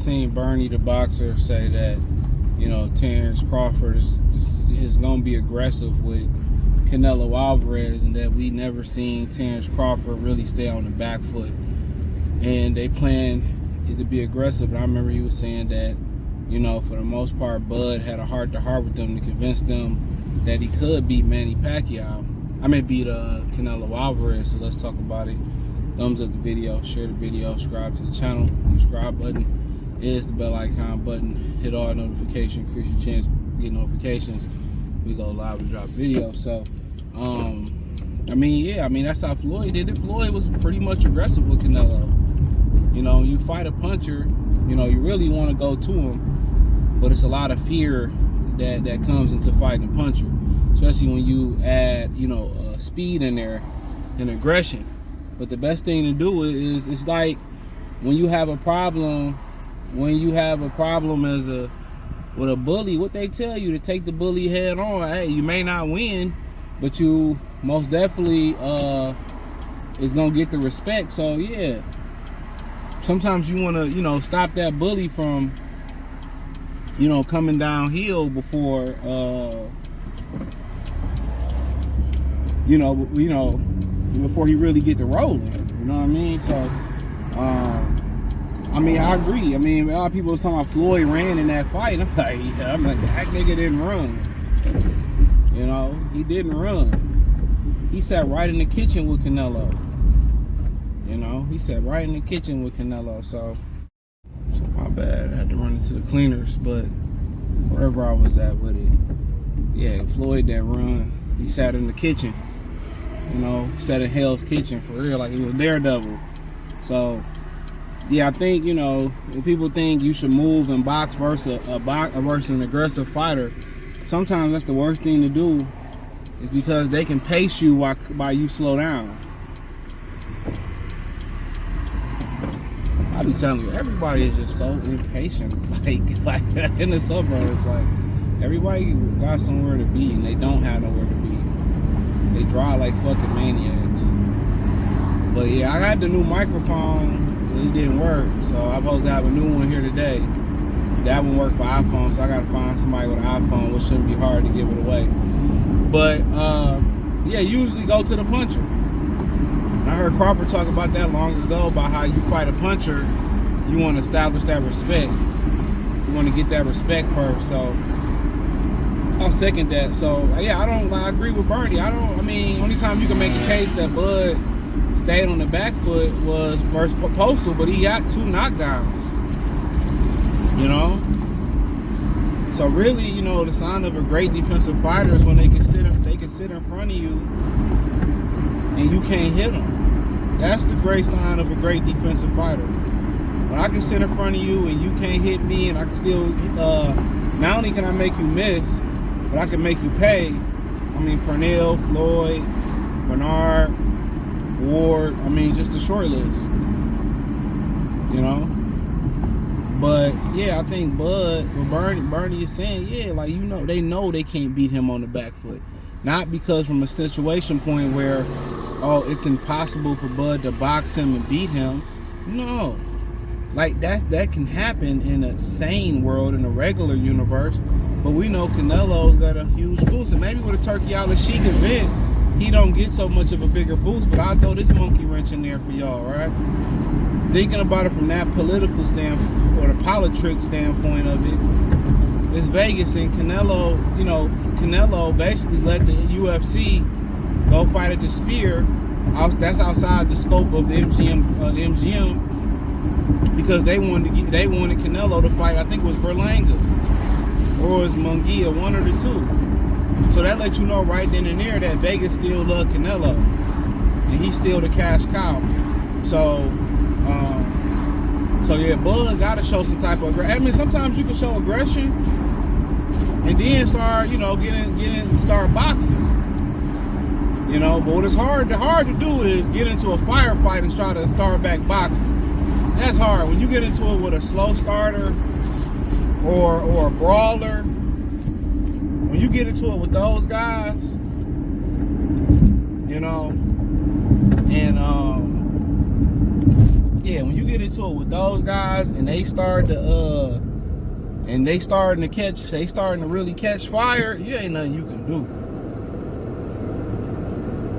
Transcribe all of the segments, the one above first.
seen Bernie the boxer say that, you know, Terence Crawford is going to be aggressive with Canelo Alvarez, and that we never seen Terence Crawford really stay on the back foot. And they plan it to be aggressive. And I remember he was saying that, you know, for the most part, Bud had a heart-to-heart with them to convince them that he could beat Manny Pacquiao. Beat Canelo Alvarez. So let's talk about it. Thumbs up the video, share the video, subscribe to the channel. The subscribe button is the bell icon button. Hit all notifications, increase your chance to get notifications. We go live and drop videos. So, that's how Floyd did it. Floyd was pretty much aggressive with Canelo. You know, you fight a puncher, you know, you really want to go to him, but it's a lot of fear that comes into fighting a puncher, especially when you add, you know, speed in there and aggression. But the best thing to do is, it's like when you have a problem, with a bully, what they tell you, to take the bully head on. Hey, you may not win, but you most definitely is gonna get the respect. So yeah, sometimes you want to, you know, stop that bully from, you know, coming downhill before before he really get to rolling. You know what I mean? So I agree. A lot of people were talking about Floyd ran in that fight. I'm like, that nigga didn't run. You know, he didn't run. He sat right in the kitchen with Canelo. You know, he sat right in the kitchen with Canelo. So my bad. I had to run into the cleaners, but wherever I was at with it, yeah, Floyd didn't run. He sat in the kitchen. You know, sat in Hell's Kitchen for real, like he was Daredevil. So yeah, I think, you know, when people think you should move and box versus an aggressive fighter, sometimes that's the worst thing to do, is because they can pace you while you slow down. I be telling you, everybody is just so impatient. Like in the suburbs, like everybody got somewhere to be and they don't have nowhere to be. They drive like fucking maniacs. But yeah, I got the new microphone. It didn't work, so I'm supposed to have a new one here today. That one worked for iPhone, so I gotta find somebody with an iPhone, which shouldn't be hard to give it away. But yeah, usually go to the puncher. I heard Crawford talk about that long ago, about how you fight a puncher, you want to establish that respect. You want to get that respect first. So I'll second that. So yeah, I agree with Bernie. Only time you can make a case that Bud stayed on the back foot was versus Postal, but he got 2 knockdowns. You know? So really, you know, the sign of a great defensive fighter is when they can sit in front of you and you can't hit them. That's the great sign of a great defensive fighter. When I can sit in front of you and you can't hit me, and I can still, not only can I make you miss, but I can make you pay. Pernell, Floyd, Bernard, Ward, just a short list. You know? But yeah, I think Bud, what Bernie is saying, yeah, like, you know they can't beat him on the back foot. Not because from a situation point where, oh, it's impossible for Bud to box him and beat him. No. Like, that can happen in a sane world, in a regular universe. But we know Canelo's got a huge boost. And maybe with a Turkey Island Sheik event, he don't get so much of a bigger boost. But I'll throw this monkey wrench in there for y'all, right? Thinking about it from that political standpoint, or the politics standpoint of it, it's Vegas, and Canelo, you know, Canelo basically let the UFC go fight at the Spear. That's outside the scope of the MGM, because they wanted Canelo to fight. I think it was Berlanga or it was Munguia, one of the two. So that lets you know right then and there that Vegas still love Canelo, and he's still the cash cow. So yeah, Bud got to show some type of aggression. Sometimes you can show aggression and then start, you know, start boxing. You know, but what is hard to do is get into a firefight and try to start back boxing. That's hard. When you get into it with a slow starter or a brawler, when you get into it with those guys, you know, and yeah, when you get get into it with those guys and they start to they starting to really catch fire, you ain't nothing you can do.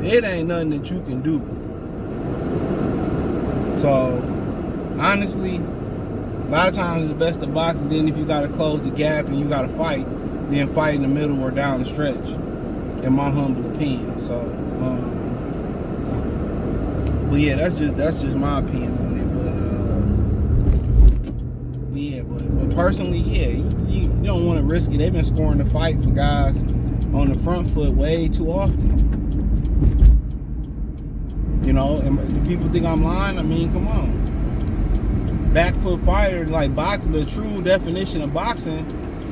It ain't nothing that you can do. So honestly, a lot of times it's best to box, and then if you gotta close the gap and you gotta fight, then fight in the middle or down the stretch, in my humble opinion. So but yeah, that's just my opinion on it. But personally, yeah, you don't want to risk it. They've been scoring the fight for guys on the front foot way too often. You know, and do people think I'm lying? I mean, come on. Back foot fighters, like boxing, the true definition of boxing,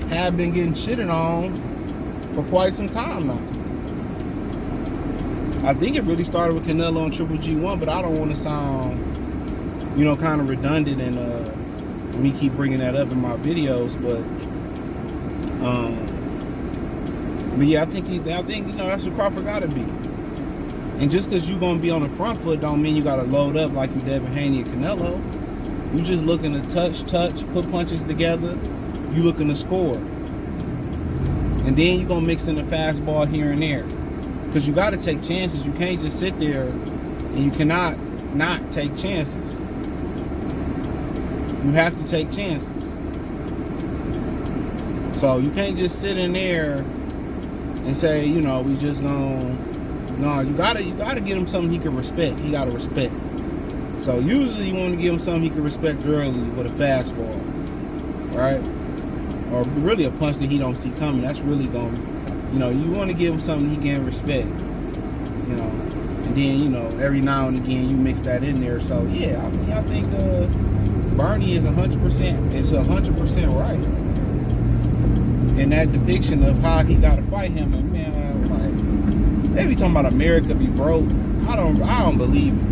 have been getting shitted on for quite some time now. I think it really started with Canelo and Triple G1, but I don't want to sound, you know, kind of redundant and me keep bringing that up in my videos. But yeah, I think you know that's what Crawford got to be. And just because you're gonna be on the front foot, don't mean you got to load up like you Devin Haney and Canelo. You just looking to touch, put punches together. You looking to score, and then you gonna mix in the fastball here and there. Because you got to take chances. You can't just sit there, and you cannot not take chances. You have to take chances. So you can't just sit in there and say, you know, we just gonna. No, you gotta get him something he can respect. He gotta respect. So usually you want to give him something he can respect early with a fastball, right? Or really a punch that he don't see coming. That's really gonna. You know, you want to give him something he can respect, you know, and then, you know, every now and again you mix that in there. So yeah, I mean, I think Bernie is 100%. It's 100% right in that depiction of how he got to fight him. And man, like they be talking about America be broke. I don't believe it.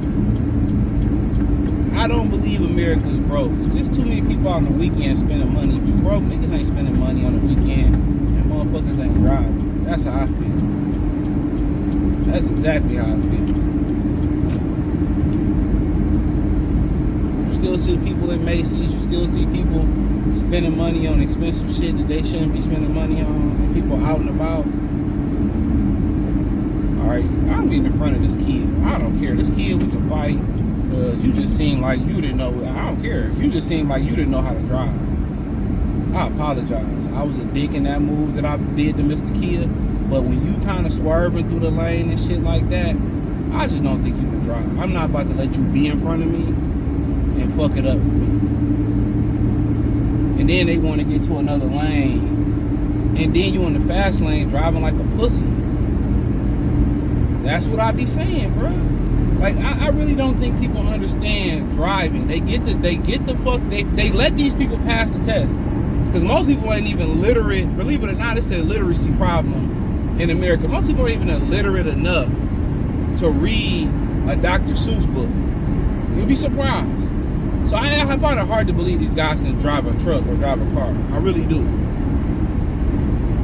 I don't believe America is broke. It's just too many people on the weekend spending money. If you broke, niggas ain't spending money on the weekend, and motherfuckers ain't driving. That's how I feel. That's exactly how I feel. You still see people in Macy's. You still see people spending money on expensive shit that they shouldn't be spending money on. And people out and about. Alright, I'm getting in front of this kid. I don't care. This kid, we can fight. Because you just seem like you didn't know. I don't care. You just seem like you didn't know how to drive. I apologize. I was a dick in that move that I did to Mr. Kia. But when you kind of swerving through the lane and shit like that, I just don't think you can drive. I'm not about to let you be in front of me and fuck it up for me. And then they want to get to another lane. And then you in the fast lane driving like a pussy. That's what I be saying, bro. Like, I really don't think people understand driving. They let these people pass the test. Because most people ain't even literate. Believe it or not, it's a literacy problem in America. Most people aren't even illiterate enough to read a Dr. Seuss book. You'll be surprised. So I find it hard to believe these guys can drive a truck or drive a car. I really do.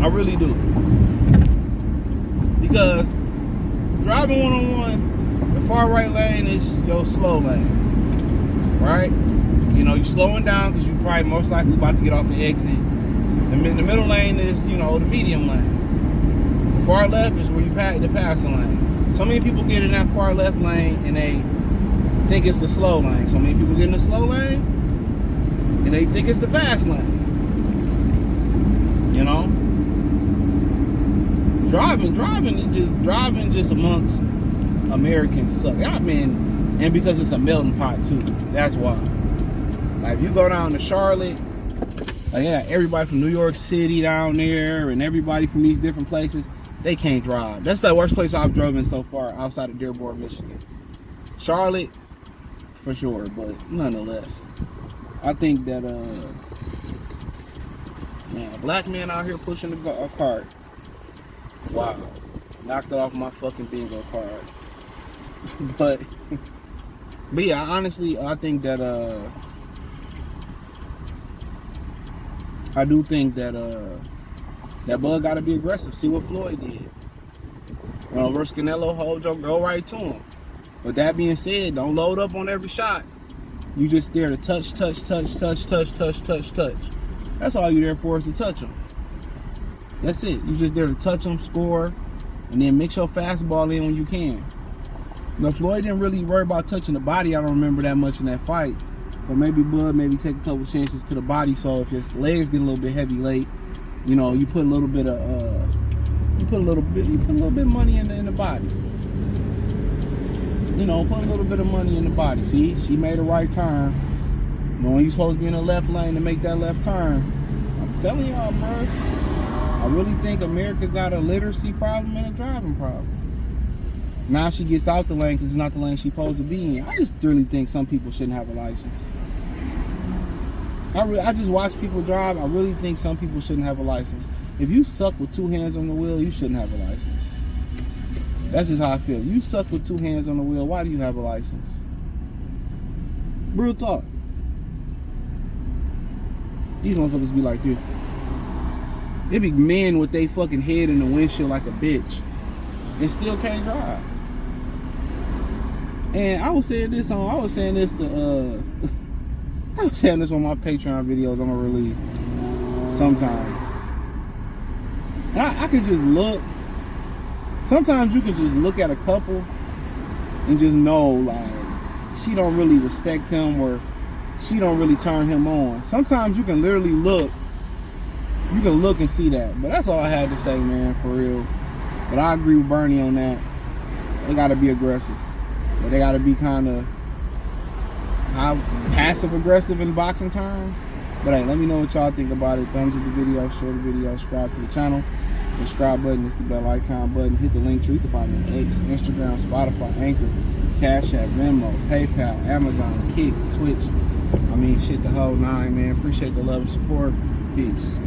I really do. Because driving one-on-one, the far right lane is your slow lane. Right? You know, you're slowing down because you're probably most likely about to get off the exit. The middle lane is, you know, the medium lane. The far left is where you pass the passing lane. So many people get in that far left lane and they think it's the slow lane. So many people get in the slow lane and they think it's the fast lane. You know? Driving just amongst Americans suck. I mean, and because it's a melting pot too. That's why. Like if you go down to Charlotte, like yeah, everybody from New York City down there and everybody from these different places, they can't drive. That's the worst place I've driven so far outside of Dearborn, Michigan. Charlotte, for sure, but nonetheless, I think that man, a black man out here pushing a cart. Wow, knocked it off my fucking bingo card. but yeah, honestly, I think that I do think that that Bud got to be aggressive. See what Floyd did. Versus Canelo, go right to him. With that being said, don't load up on every shot. You just there to touch. That's all you're there for, is to touch them. That's it. You just there to touch them, score, and then mix your fastball in when you can. Now, Floyd didn't really worry about touching the body. I don't remember that much in that fight. But maybe Bud take a couple chances to the body. So if his legs get a little bit heavy late, you know, you put a little bit of you put a little bit of money in the body. You know, put a little bit of money in the body. See, she made a right turn. Knowing you're supposed to be in the left lane to make that left turn. I'm telling y'all, bro. I really think America got a literacy problem and a driving problem. Now she gets out the lane because it's not the lane she's supposed to be in. I just really think some people shouldn't have a license. I just watch people drive. I really think some people shouldn't have a license. If you suck with two hands on the wheel, you shouldn't have a license. That's just how I feel. You suck with two hands on the wheel, why do you have a license? Real talk. These motherfuckers be like this. They be men with their fucking head in the windshield like a bitch and still can't drive. And I was saying this on my Patreon videos I'm gonna release sometime. And I could just look. Sometimes you can just look at a couple and just know, like, she don't really respect him or she don't really turn him on. Sometimes you can literally look. You can look and see that. But that's all I had to say, man, for real. But I agree with Bernie on that. They gotta be aggressive. But they gotta be kind of passive aggressive in boxing terms. But hey, let me know what y'all think about it. Thumbs up the video, share the video, subscribe to the channel. Subscribe button is the bell icon button. Hit the link tree. You can find me on X, Instagram, Spotify, Anchor, Cash App, Venmo, PayPal, Amazon, Kick, Twitch. I mean, shit, the whole nine, man. Appreciate the love and support. Peace.